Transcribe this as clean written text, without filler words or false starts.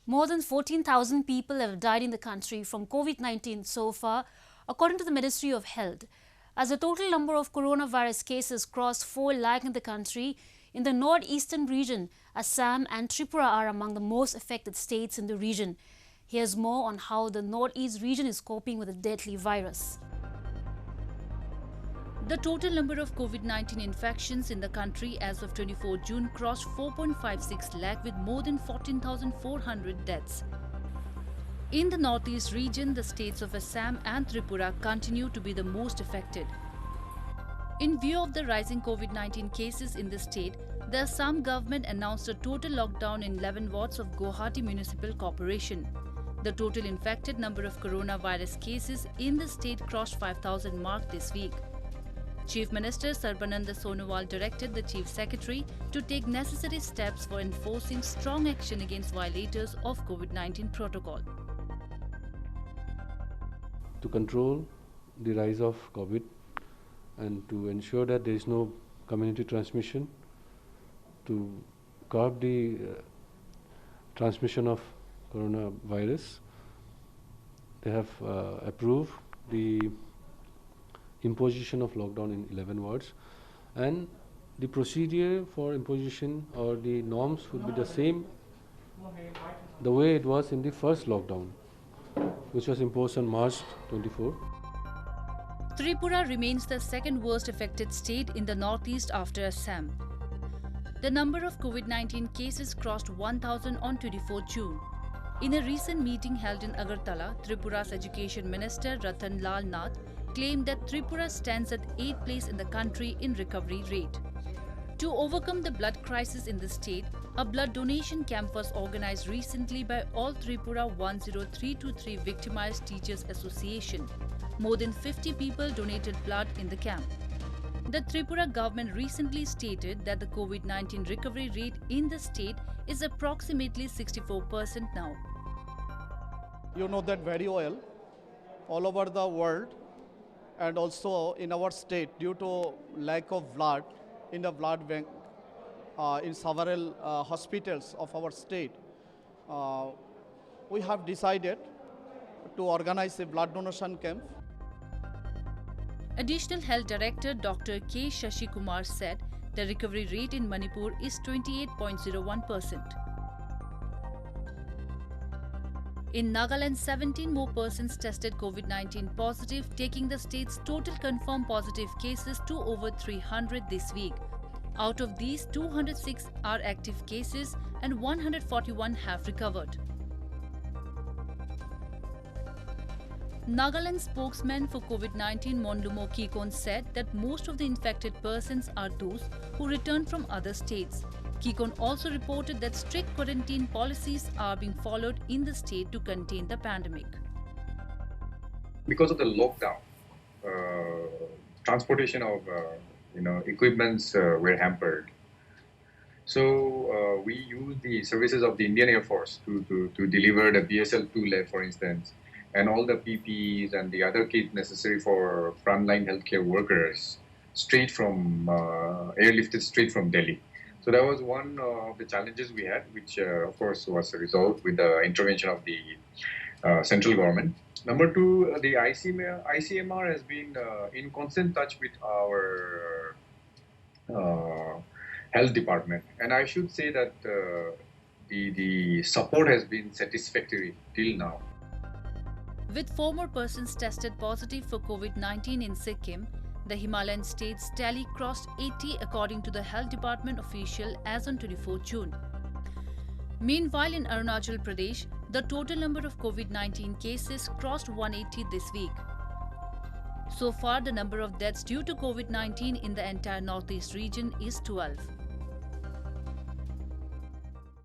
More than 14,000 people have died in the country from COVID-19 so far, according to the Ministry of Health. As the total number of coronavirus cases crossed 4 lakh in the country, in the northeastern region, Assam and Tripura are among the most affected states in the region. Here's more on how the northeast region is coping with the deadly virus. The total number of COVID-19 infections in the country as of 24 June crossed 4.56 lakh with more than 14,400 deaths. In the northeast region, the states of Assam and Tripura continue to be the most affected. In view of the rising COVID-19 cases in the state, the Assam government announced a total lockdown in 11 wards of Guwahati Municipal Corporation. The total infected number of coronavirus cases in the state crossed 5,000 mark this week. Chief Minister Sarbananda Sonowal directed the Chief Secretary to take necessary steps for enforcing strong action against violators of COVID-19 protocol. To control the rise of COVID and to ensure that there is no community transmission, to curb the transmission of coronavirus, they have approved the imposition of lockdown in 11 wards, and the procedure for imposition or the norms would be the same the way it was in the first lockdown, which was imposed on March 24. Tripura remains the second worst affected state in the northeast after Assam. The number of COVID-19 cases crossed 1,000 on 24 June. In a recent meeting held in Agartala, Tripura's Education Minister Ratan Lal Nath claimed that Tripura stands at 8th place in the country in recovery rate. To overcome the blood crisis in the state, a blood donation camp was organized recently by All Tripura 10323 Victimized Teachers Association. More than 50 people donated blood in the camp. The Tripura government recently stated that the COVID-19 recovery rate in the state is approximately 64% now. You know that very well. All over the world and also in our state, due to lack of blood in the blood bank in several hospitals of our state, we have decided to organize a blood donation camp. Additional Health Director Dr. K. Shashi Kumar said the recovery rate in Manipur is 28.01%. In Nagaland, 17 more persons tested COVID-19 positive, taking the state's total confirmed positive cases to over 300 this week. Out of these, 206 are active cases and 141 have recovered. Nagaland spokesman for COVID-19 Monlumo Kikon said that most of the infected persons are those who returned from other states. Kikon also reported that strict quarantine policies are being followed in the state to contain the pandemic. Because of the lockdown, transportation of equipments were hampered. So we used the services of the Indian Air Force to deliver the BSL-2 lab, for instance, and all the PPEs and the other kits necessary for frontline healthcare workers, airlifted straight from Delhi. So that was one of the challenges we had, which of course was resolved with the intervention of the central government. Number two, the ICMR has been in constant touch with our health department, and I should say that the support has been satisfactory till now. With 4 more persons tested positive for COVID-19 in Sikkim, the Himalayan states tally crossed 80 according to the health department official as on 24 June. Meanwhile, in Arunachal Pradesh, the total number of COVID-19 cases crossed 180 this week. So far, the number of deaths due to COVID-19 in the entire northeast region is 12.